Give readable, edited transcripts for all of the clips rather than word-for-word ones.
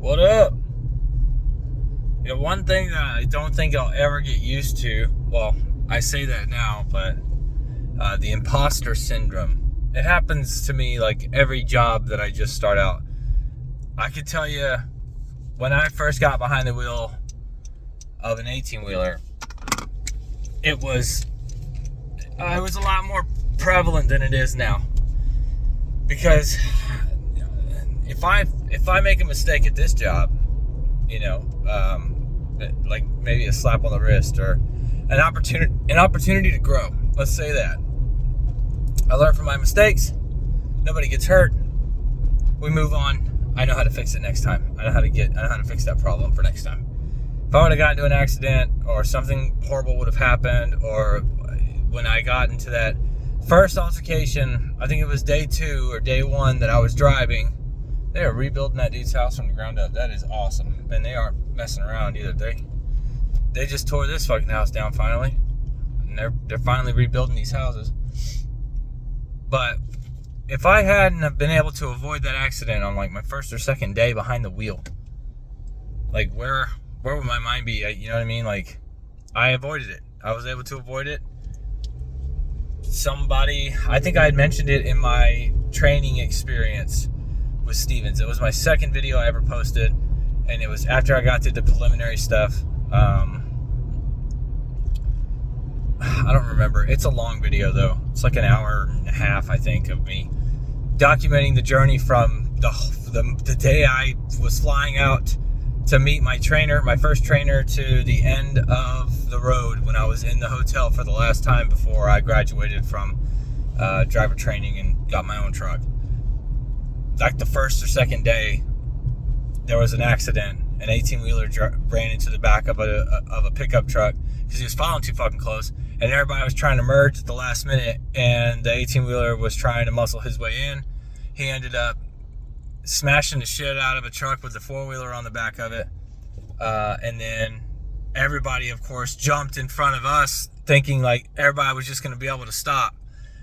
What up? One thing that I don't think I'll ever get used to, well, I say that now, but the imposter syndrome. It happens to me like every job that I just start out. I could tell you, when I first got behind the wheel of an 18-wheeler, it was a lot more prevalent than it is now. Because if I make a mistake at this job, like maybe a slap on the wrist or an opportunity to grow. Let's say that. I learn from my mistakes. Nobody gets hurt. We move on. I know how to fix it next time. I know how to fix that problem for next time. If I would have gotten into an accident or something horrible would have happened, or when I got into that first altercation, I think it was day 2 or day 1 that I was driving. They are rebuilding that dude's house from the ground up. That is awesome. And they aren't messing around either. They just tore this fucking house down finally. And they're finally rebuilding these houses. But if I hadn't have been able to avoid that accident on like my first or second day behind the wheel, like where would my mind be? You know what I mean? Like, I avoided it. I was able to avoid it. I think I had mentioned it in my training experience with Stevens. It was my second video I ever posted, and it was after I got to the preliminary stuff. I don't remember. It's a long video though. It's like an hour and a half, I think, of me documenting the journey from the day I was flying out to meet my first trainer, to the end of the road when I was in the hotel for the last time before I graduated from driver training and got my own truck. Like the first or second day, there was an accident. An 18-wheeler ran into the back of a pickup truck because he was following too fucking close, and everybody was trying to merge at the last minute, and the 18-wheeler was trying to muscle his way in. He ended up smashing the shit out of a truck with the 4-wheeler on the back of it, and then everybody, of course, jumped in front of us, thinking like everybody was just going to be able to stop.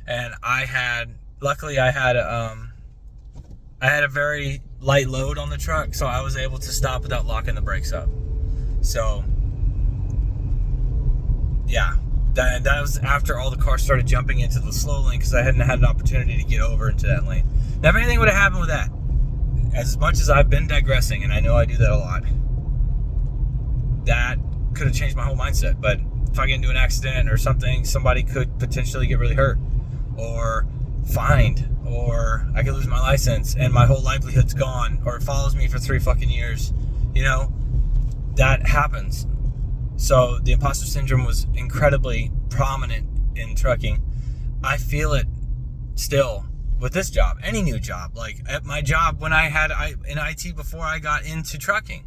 And luckily I had a very light load on the truck, so I was able to stop without locking the brakes up. So, yeah, that was after all the cars started jumping into the slow lane because I hadn't had an opportunity to get over into that lane. Now, if anything would have happened with that, as much as I've been digressing, and I know I do that a lot, that could have changed my whole mindset. But if I get into an accident or something, somebody could potentially get really hurt or fined, or I could lose my license and my whole livelihood's gone, or it follows me for 3 fucking years. That happens. So the imposter syndrome was incredibly prominent in trucking. I feel it still with this job, any new job. Like at my job when I had in IT before I got into trucking,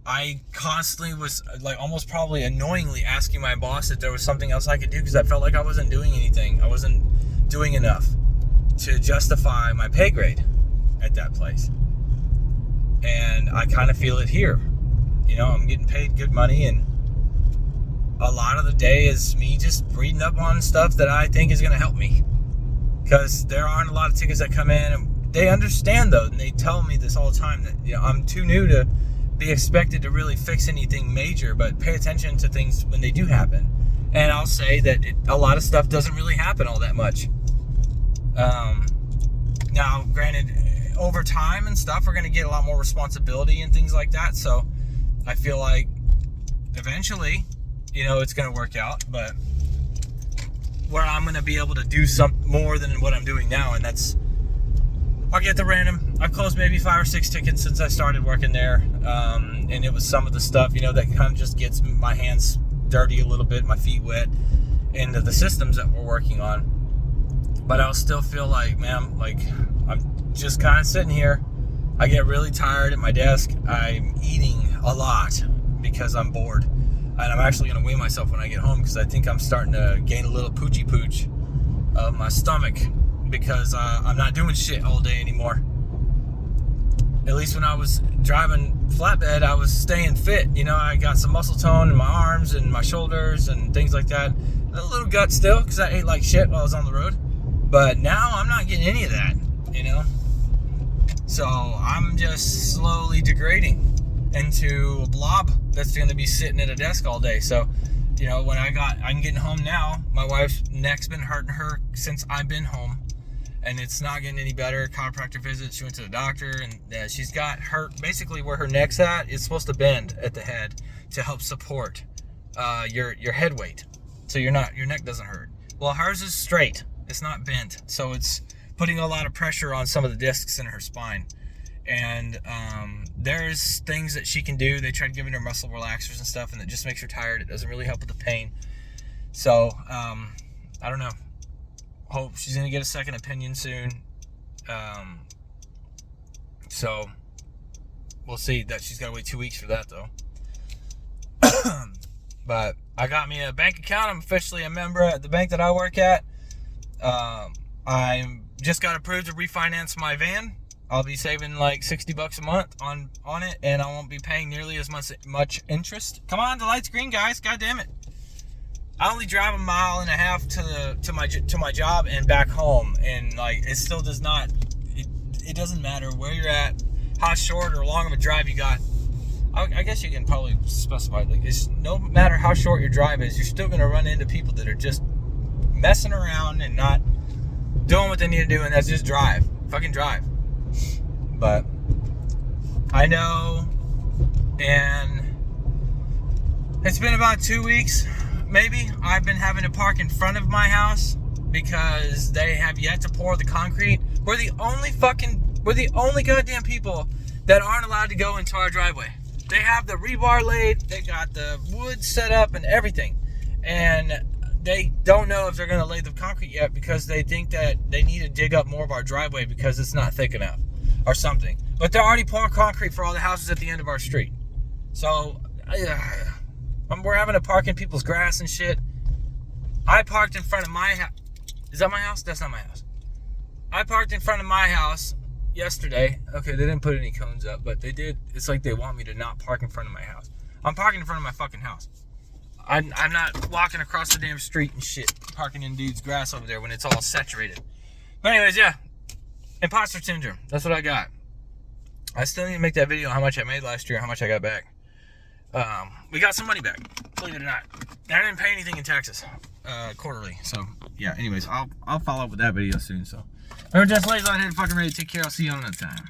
I constantly was like almost probably annoyingly asking my boss if there was something else I could do because I felt like I wasn't doing anything. I wasn't doing enough to justify my pay grade at that place. And I kind of feel it here. I'm getting paid good money, and a lot of the day is me just reading up on stuff that I think is going to help me. Because there aren't a lot of tickets that come in, and they understand though, and they tell me this all the time that I'm too new to be expected to really fix anything major, but pay attention to things when they do happen. And I'll say that a lot of stuff doesn't really happen all that much. Now, granted, over time and stuff, we're going to get a lot more responsibility and things like that. So I feel like eventually, it's going to work out. But where I'm going to be able to do some more than what I'm doing now, and that's, I'll get the random. I've closed maybe 5 or 6 tickets since I started working there. And it was some of the stuff, that kind of just gets my hands dirty a little bit, my feet wet into the systems that we're working on. But I'll still feel like, man, like I'm just kind of sitting here. I get really tired at my desk. I'm eating a lot because I'm bored. And I'm actually going to weigh myself when I get home because I think I'm starting to gain a little poochy pooch of my stomach because I'm not doing shit all day anymore. At least when I was driving flatbed, I was staying fit. I got some muscle tone in my arms and my shoulders and things like that. A little gut still because I ate like shit while I was on the road. But now I'm not getting any of that, So I'm just slowly degrading into a blob that's going to be sitting at a desk all day. So, you know, I'm getting home now. My wife's neck's been hurting her since I've been home, and it's not getting any better. Chiropractor visit. She went to the doctor, and she's got hurt basically where her neck's at. It's supposed to bend at the head to help support your head weight, so your neck doesn't hurt. Well, hers is straight. It's not bent, so it's putting a lot of pressure on some of the discs in her spine. And there's things that she can do. They tried giving her muscle relaxers and stuff, and it just makes her tired. It doesn't really help with the pain. So I don't know. Hope she's gonna get a second opinion soon. So we'll see. That she's got to wait 2 weeks for that though. But I got me a bank account. I'm officially a member at the bank that I work at. I just got approved to refinance my van. I'll be saving like $60 a month on it, and I won't be paying nearly as much interest. Come on, the light's green, guys. God damn it! I only drive 1.5 miles to my job and back home, and like it still does not. It doesn't matter where you're at, how short or long of a drive you got. I guess you can probably specify, like, it's no matter how short your drive is, you're still gonna run into people that are just messing around and not doing what they need to do, and that's just drive. Fucking drive. But I know, and it's been about 2 weeks, maybe. I've been having to park in front of my house because they have yet to pour the concrete. We're the only goddamn people that aren't allowed to go into our driveway. They have the rebar laid, they got the wood set up and everything, and they don't know if they're going to lay the concrete yet because they think that they need to dig up more of our driveway because it's not thick enough or something. But they're already pouring concrete for all the houses at the end of our street. So we're having to park in people's grass and shit. I parked in front of my house. Is that my house? That's not my house. I parked in front of my house yesterday. Okay, they didn't put any cones up, but they did. It's like they want me to not park in front of my house. I'm parking in front of my fucking house. I'm not walking across the damn street and shit, parking in dude's grass over there when it's all saturated. But anyways, yeah. Imposter syndrome. That's what I got. I still need to make that video on how much I made last year, how much I got back. We got some money back, believe it or not. I didn't pay anything in taxes quarterly. So yeah, anyways, I'll follow up with that video soon. So remember, just ladies out here fucking ready to take care. I'll see you on that time.